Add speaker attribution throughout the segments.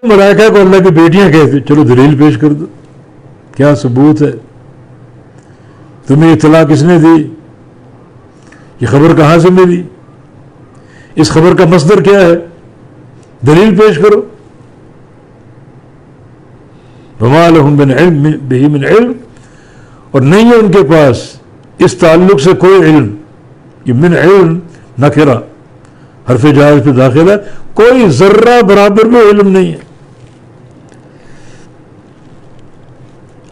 Speaker 1: ملائکہ کو اللہ کی بیٹیاں کہتے، چلو دلیل پیش کر دو، کیا ثبوت ہے؟ تمہیں اطلاع کس نے دی؟ یہ خبر کہاں سے ملی؟ اس خبر کا مصدر کیا ہے؟ دلیل پیش کرو۔ وما لہم بہ من علم، اور نہیں ہے ان کے پاس اس تعلق سے کوئی علم۔ یہ من علم نکرہ حرف جائز پہ داخل ہے، کوئی ذرہ برابر میں علم نہیں ہے۔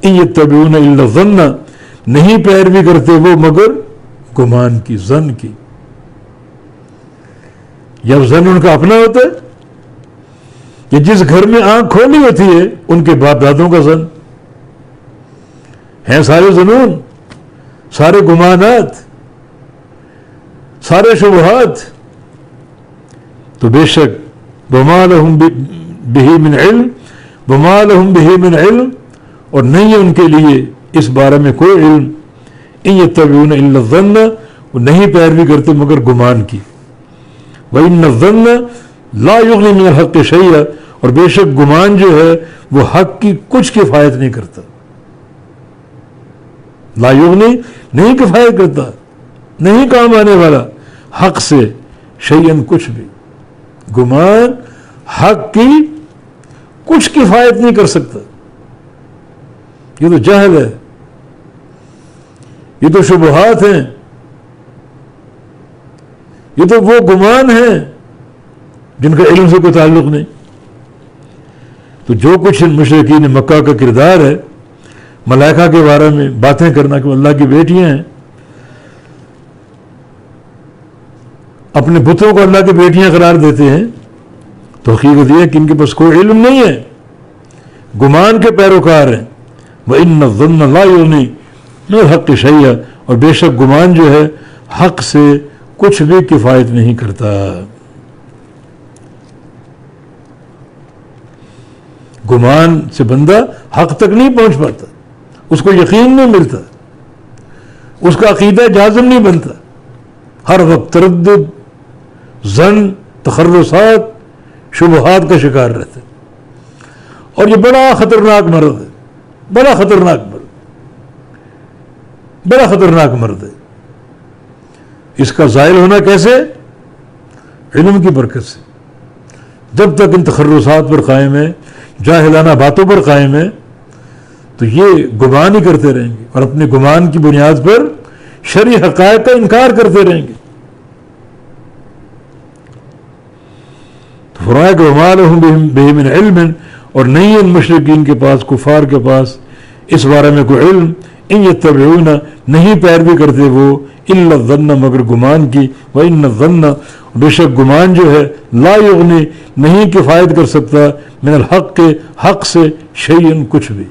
Speaker 1: ان یتبعون الا الظن، نہیں پیروی کرتے وہ مگر گمان کی، ظن کی۔ جب ظن ان کا اپنا ہوتا ہے، کہ جس گھر میں آنکھ کھولی ہوتی ہے ان کے باپ دادوں کا ظن ہیں، سارے ظنون، سارے گمانات، سارے شبہات، تو بے شک وما لہم بہ من علم، وما لہم بہ من علم، اور نہیں ہے ان کے لیے اس بارے میں کوئی علم۔ ان یتبعون الا الظن، وہ نہیں پیروی کرتے مگر گمان کی۔ وان الظن لا یغنی من الحق شیئا، اور بے شک گمان جو ہے وہ حق کی کچھ کفایت نہیں کرتا۔ لا یغنی نہیں کفایت کرتا، نہیں کام آنے والا حق سے شیئن کچھ بھی۔ گمان حق کی کچھ کفایت نہیں کر سکتا۔ یہ تو جہل ہے، یہ تو شبہات ہیں، یہ تو وہ گمان ہیں جن کا علم سے کوئی تعلق نہیں۔ تو جو کچھ ان مشرکین مکہ کا کردار ہے، ملائکہ کے بارے میں باتیں کرنا کہ وہ اللہ کی بیٹیاں ہیں، اپنے بتوں کو اللہ کی بیٹیاں قرار دیتے ہیں، تو حقیقت یہ ہے کہ ان کے پاس کوئی علم نہیں ہے، گمان کے پیروکار ہیں۔ وَإِنَّ الظَّنَّ لَا يُغْنِي مِنَ الْحَقِّ شَيْئًا، اور بے شک گمان جو ہے حق سے کچھ بھی کفایت نہیں کرتا۔ گمان سے بندہ حق تک نہیں پہنچ پاتا، اس کو یقین نہیں ملتا، اس کا عقیدہ جازم نہیں بنتا، ہر وقت تردد، ظن، تخرصات، شبہات کا شکار رہتا ہے۔ اور یہ بڑا خطرناک مرض ہے، بڑا خطرناک مرض، بڑا خطرناک مرض ہے۔ اس کا زائل ہونا کیسے؟ علم کی برکت سے۔ جب تک ان تخرصات پر قائم ہے، جاہلانہ باتوں پر قائم ہے، تو یہ گمان ہی کرتے رہیں گے، اور اپنے گمان کی بنیاد پر شرعی حقائق کا انکار کرتے رہیں گے۔ تو فرمایا کہ وما لہم بہ من علم، اور نہیں ان مشرکین کے پاس، کفار کے پاس اس بارے میں کوئی علم۔ ان یتبعون، نہیں پیروی کرتے وہ الا الظن، مگر گمان کی۔ وان الظن، بے شک گمان جو ہے لا یغنی، نہیں کفایت کر سکتا من الحق، حق سے شیئن، کچھ بھی،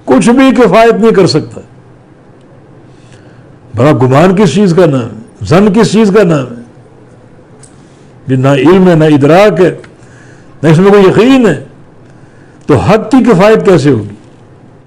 Speaker 1: کچھ بھی کفایت نہیں کر سکتا۔ بڑا گمان کس چیز کا نام ہے؟ ظن کس چیز کا نام ہے؟ یہ نہ علم ہے، نہ ادراک ہے، نہ اس میں کوئی یقین ہے، تو حق کی کفایت کیسے ہوگی؟